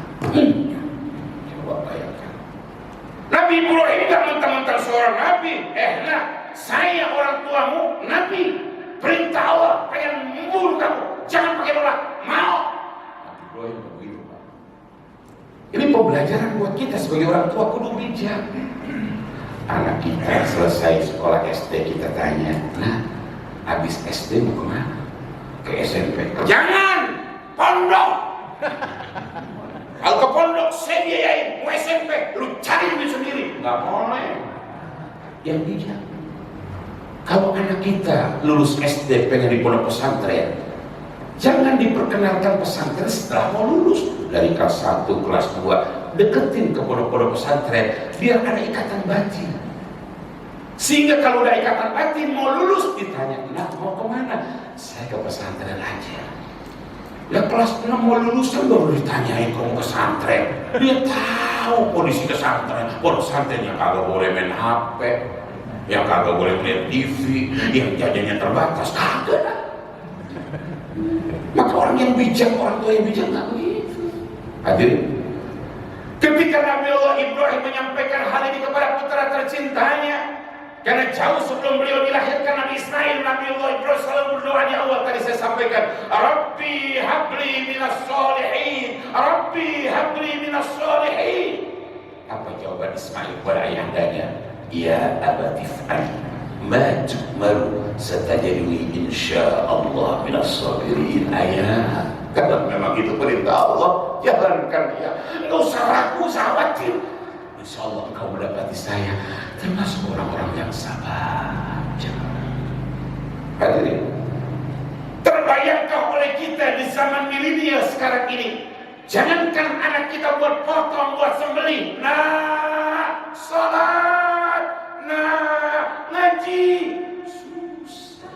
Coba bayangkan. Nabi Ibrahim tidak mentang-mentang seorang nabi. Nah, saya orang tuamu nabi. Perintah Allah pengen membunuh kamu, jangan pakai bola. Mau? Nabi Ibrahim begitu, Pak. Ini pembelajaran buat kita sebagai orang tua, kudu bijak. Anak kita selesai sekolah SD, kita tanya, nah, habis SD mau kemana? Ke SMP. Jangan, pondok. Kalau ke pondok saya biayain, mau SMP, lu cari duit sendiri. Nggak boleh. Yang bijak. Kalau anak kita lulus SD pengen di pondok pesantren, jangan diperkenalkan pesantren setelah mau lulus. Dari kelas 1, kelas 2, deketin ke pondok-pondok pesantren, biar ada ikatan batin. Sehingga kalau udah ikatan batin, mau lulus, ditanya, nah mau kemana? Saya ke pesantren aja. Ya kelas 6 mau lulusan baru ditanyain kamu ke pesantren. Dia tahu kondisi pesantren. Pesantren yang kagak boleh main HP, yang kagak boleh lihat TV, yang jajannya terbatas, kagak. Maka orang yang bijak, orang tua yang bijak nggak begitu. Hadirin, ketika Nabi Allah Ibrahim menyampaikan hal ini kepada putra tercintanya, karena jauh sebelum beliau dilahirkan Nabi Ismail, Nabi Allah Ibrahim selalu berdoa di awal tadi saya sampaikan, Rabbi habli minas solihin, Rabbi habli minas solihin. Apa jawaban Ismail kepada ayahandanya? Ya abatif an ma tu'maru satajiduni insyaallah minas sabirin. Ayah, kalau memang itu perintah Allah, jalankan ya. Enggak usah ragu, usah khawatir. Insyaallah engkau mendapati saya termasuk orang-orang yang sabar. sekarang ini, jangankan anak kita buat potong, buat sembelih, nah sholat, nah ngaji, susah.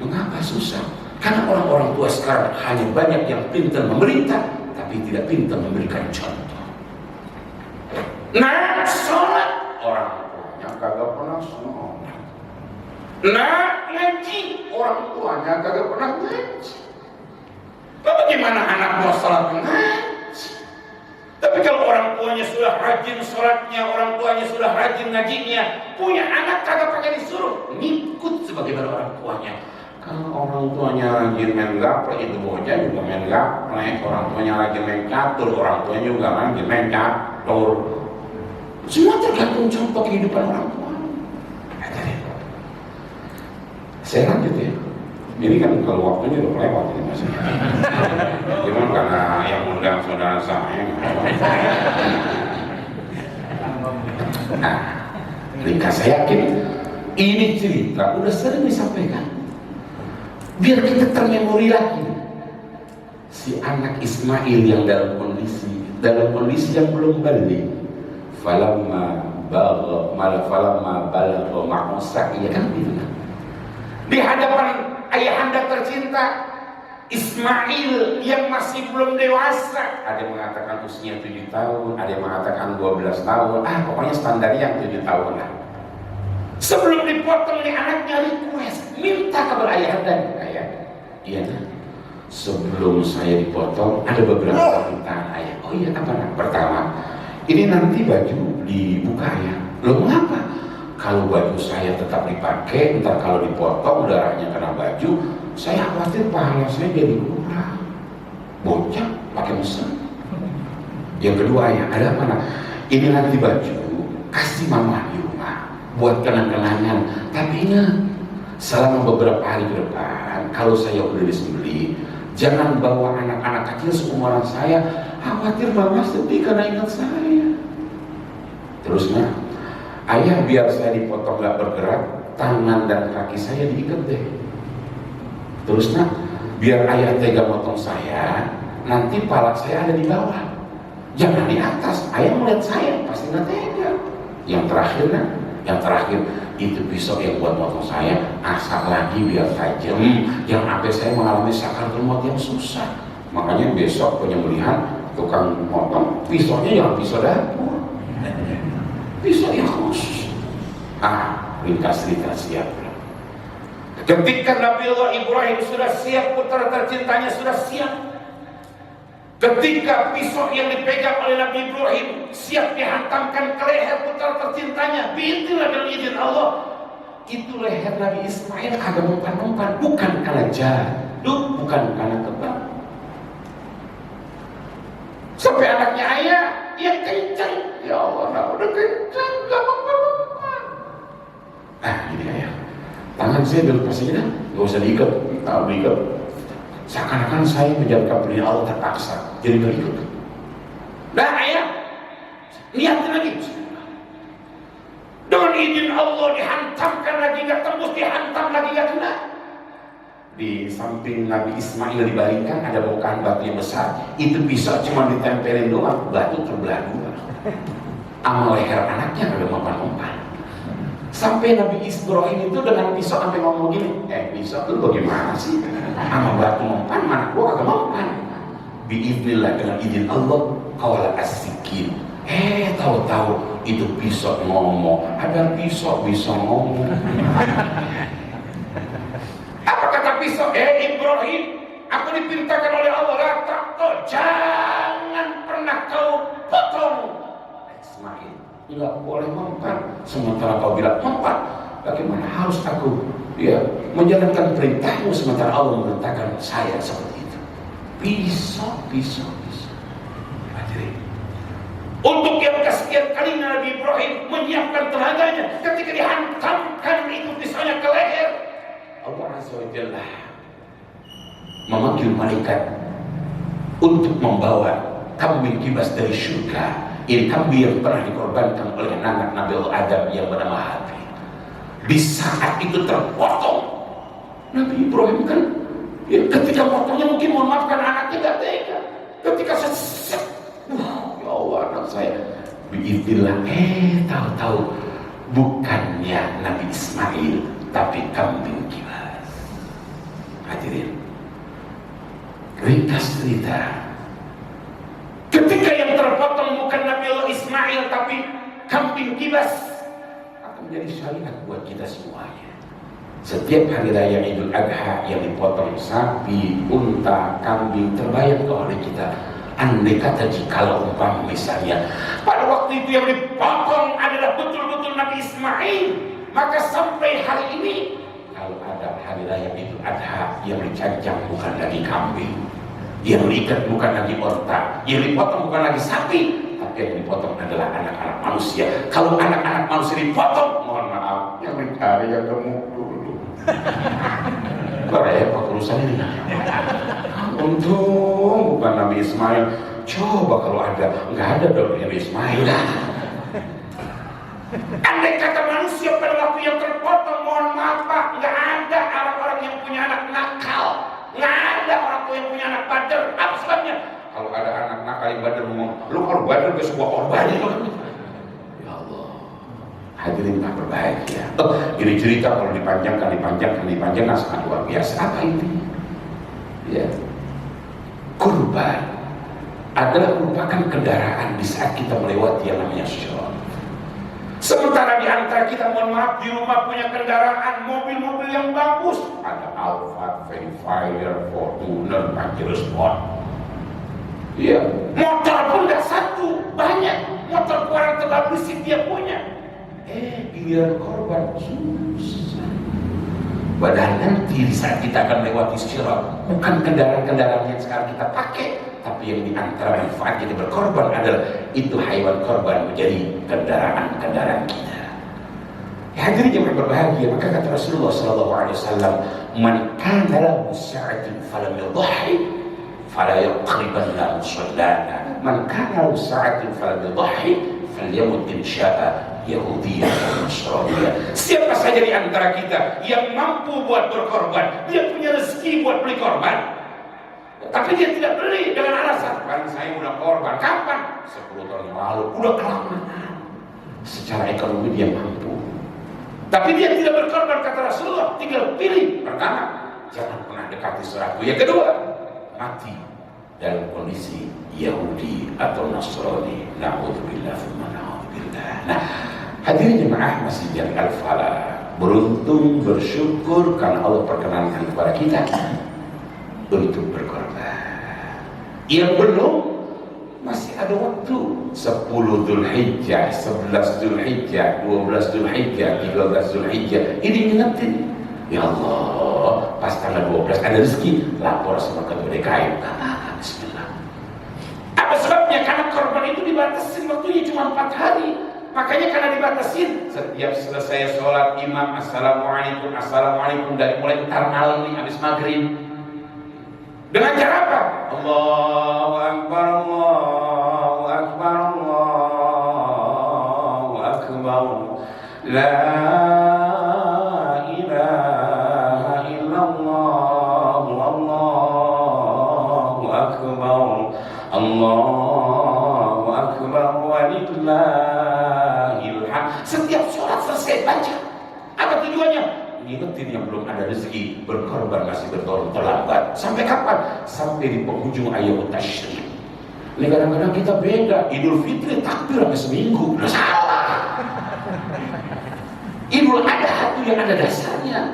Mengapa susah? Karena orang-orang tua sekarang hanya banyak yang pintar memerintah, tapi tidak pintar memberikan contoh. Nah sholat, orang tuanya kagak pernah sholat. Nah ngaji, orang tuanya kagak pernah ngaji. Bagaimana anak mau sholat ngaji? Tapi kalau orang tuanya sudah rajin sholatnya, orang tuanya sudah rajin ngajinya, punya anak kagak pakai disuruh, ngikut sebagaimana orang tuanya. Kalau orang tuanya rajin main gaplek, itu bocah juga main gaplek. Orang tuanya rajin main catur, orang tuanya juga rajin main catur. Semua tergantung contoh kehidupan orang tua. Saya lanjut ya. Ini kan kalau waktunya udah lewat ini Mas. Cuman karena yang undang saudara saya. Nah, ringkas saya yakin ini cerita udah sering disampaikan. Biar kita termemori lagi. Si anak Ismail yang dalam kondisi yang belum balik. Falamma balagha ma'usa, iya kan gitu kan. Di hadapan ayahanda tercinta Ismail yang masih belum dewasa, ada yang mengatakan usia 7 tahun, ada yang mengatakan 12 tahun, pokoknya standarnya yang 7 tahun lah. Sebelum dipotong nih anaknya request, minta kabar ayahanda, ayah, iya kan? Sebelum saya dipotong ada beberapa permintaan ayah. Oh iya, apa nak? Pertama, ini nanti baju dibuka ya. Loh mengapa? Kalau baju saya tetap dipakai, ntar kalau dipotong darahnya kena baju, saya khawatir pahala saya jadi kurang. Bocah pakai mesin. Yang kedua ya, ada apa nak? Ini nanti baju kasih mama di rumah buat kenang-kenangan. Tapi ingat, selama beberapa hari ke depan, kalau saya udah disembelih, jangan bawa anak-anak kecil seumuran saya. Khawatir mama sedih karena ingat saya. Terusnya, ayah biar saya dipotong gak bergerak, tangan dan kaki saya diikat deh. Terus nak, biar ayah tega motong saya, nanti pala saya ada di bawah, jangan di atas. Ayah melihat saya pasti nggak tega. Yang terakhir nak, yang terakhir itu pisau yang buat motong saya, asal lagi biar tajam, jangan sampai saya mengalami sakaratul maut yang susah. Makanya besok penyembelihan tukang motong pisaunya jangan pisau dapur, pisau yang khusus. Ringkas cerita siap. Ketika Nabi Allah Ibrahim sudah siap, putra tercintanya sudah siap. Ketika pisau yang dipegang oleh Nabi Ibrahim siap dihantamkan ke leher putra tercintanya, biiznillah dengan izin Allah, itu leher Nabi Ismail agak mempan-mempan, bukan karena jatuh, bukan karena kebal. Sampai anaknya ayah, dia kencang. Ya Allah, nah udah kencang, gak mempan-mempan. Ini ayah, tangan saya dilepasin dah, gak usah diikat, diikat. Seakan-akan saya menjalankan perintah Allah terpaksa, jadi gak ikut. Nah ayah, niatin lagi. Dengan izin Allah dihantamkan lagi, gak tembus, dihantam lagi gak kena. Di samping Nabi Ismail dibaringkan ada bongkahan batu yang besar. Itu bisa cuma ditempelin doang, batu terbelah dua. Sama leher anaknya ada mempan-mempan. Sampai Nabi Ibrahim itu dengan pisau sampai ngomong gini, pisau lu bagaimana sih? Sama batu mempan, mana gua kagak mempan. Biiznillah dengan izin Allah, qala as-sikin. Tahu-tahu itu pisau ngomong. Ada pisau bisa ngomong. Apa kata pisau? Ibrahim, aku diperintahkan oleh Allah, jangan pernah kau potong Ismail. Tidak boleh mempan. Sementara kau bilang mempan, bagaimana harus aku menjalankan perintahmu sementara Allah memerintahkan saya seperti itu? Pisau. Untuk yang kesekian kalinya Nabi Ibrahim menyiapkan tenaganya ketika dihantamkan itu pisaunya ke leher. Allah Azza wa Jalla memanggil malaikat untuk membawa kambing kibas dari surga. Ini kambing yang pernah dikorbankan oleh anak Nabi Adam yang bernama Habil. Di saat itu terpotong, Nabi Ibrahim kan Ya, ketika motornya mungkin mohon maaf karena anaknya nggak tega. Ketika seset, ya Allah anak saya, biiznillah, tahu-tahu bukannya Nabi Ismail, tapi kambing kibas. Hadirin, ringkas cerita. Ketika yang terpotong bukan Nabi Allah Ismail, tapi kambing kibas, akan menjadi syariat buat kita semuanya. Setiap hari raya Idul Adha yang dipotong sapi, unta, kambing, terbayang oleh kita. Andai kata jikalau umpama misalnya pada waktu itu yang dipotong adalah betul-betul Nabi Ismail, maka sampai hari ini kalau ada hari raya Idul Adha yang dicancang bukan lagi kambing, yang diikat bukan lagi unta, yang dipotong bukan lagi sapi, tapi yang dipotong adalah anak-anak manusia. Kalau anak-anak manusia dipotong, mohon maaf, yang mencari yang gemuk dulu. Repot urusan ini. Untung bukan Nabi Ismail. Coba kalau ada, nggak ada dong Nabi Ismail. Andai kata manusia pada waktu yang terpotong, mohon maaf Pak, nggak ada orang-orang yang punya anak nakal, nggak ada orang tua yang punya anak badar. Apa sebabnya? Kalau ada anak nakal yang badar ngomong, lu kalau badar ke sebuah korban. Ya Allah, hadirin tak berbahagia. Ini cerita kalau dipanjangkan sangat luar biasa. Apa itu? Ya, kurban adalah merupakan kendaraan di saat kita melewati yang namanya syirat. Sementara di antara kita, mohon maaf, di rumah punya kendaraan, mobil-mobil yang bagus, ada Alphard, Venifier, Fortuner, Pajero Sport. Iya, motor pun nggak satu, banyak motor kurang terbagus sih dia punya. Giliran korban susah. Padahal nanti di saat kita akan lewati syirat, bukan kendaraan-kendaraan yang sekarang kita pakai, tapi yang di antara manfaat kita berkorban adalah itu hewan korban menjadi kendaraan-kendaraan kita. Hadirin yang berbahagia, maka kata Rasulullah SAW, "Man kana lahu sa'atun falam yudhi, fala yaqribanna musallana. Man kana lahu sa'atun falam yudhi, falyamut in sya'a Yahudi atau Nasrani." Siapa saja di antara kita yang mampu buat berkorban, dia punya rezeki buat beli korban, tapi dia tidak beli dengan alasan, kan saya udah korban. Kapan? 10 tahun yang lalu. Udah kelamaan. Secara ekonomi dia mampu, tapi dia tidak berkorban. Kata Rasulullah, tinggal pilih. Pertama, jangan pernah dekati sesuatu. Yang kedua, mati dalam kondisi Yahudi atau Nasrani. Na'udzubillah thumma na'udzubillah. Nah, hadirin jemaah masih jadi al-falah, beruntung, bersyukur karena Allah perkenankan kepada kita untuk berkorban. Yang belum, masih ada waktu. 10 Dzulhijjah, 11 Dzulhijjah, 12 Dzulhijjah, 13 Dzulhijjah. Ini ingetin, ya Allah, pas tanggal 12 ada rezeki, lapor sama ketua DKI. Bismillah. Apa sebabnya? Karena korban itu dibatasin waktunya cuma 4 hari. Makanya karena dibatasin, setiap selesai sholat imam assalamualaikum, assalamualaikum, dari mulai entar malam nih habis maghrib. Dengan cara apa? Allahu Akbar, Allahu Akbar, Allahu Akbar, la ilaha illallah, Allahu Akbar, Allahu Akbar, walillahil hamd. Setiap sholat selesai baca. Apa tujuannya? Ingetin yang belum ada rezeki, berkorban masih terlambat. Sampai kapan? Sampai di penghujung ayat tasyrik. Ini kadang-kadang kita beda. Idul Fitri takbir sampai seminggu. Udah salah. Idul Adha itu yang ada dasarnya.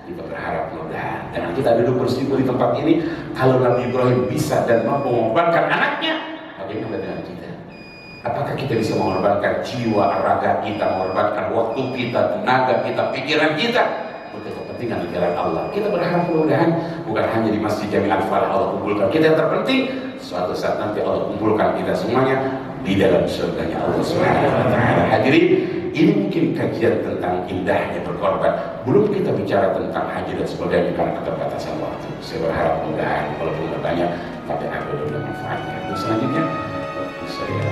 Kita berharap mudah-mudahan dengan kita duduk bersikup di tempat ini, kalau Nabi Ibrahim bisa dan mampu mengorbankan anaknya, bagaimana dengan kita? Apakah kita bisa mengorbankan jiwa, raga kita, mengorbankan waktu kita, tenaga kita, pikiran kita untuk kepentingan di jalan Allah? Kita berharap mudah-mudahan bukan hanya di Masjid Jami Al-Falah Allah kumpulkan kita, yang terpenting suatu saat nanti Allah kumpulkan kita semuanya di dalam surganya Allah Subhanahu wa taala. Hadirin, ini mungkin kajian tentang indahnya berkorban. Belum kita bicara tentang haji dan sebagainya karena keterbatasan waktu. Saya berharap mudah-mudahan walaupun banyak tapi ada manfaatnya. Selanjutnya saya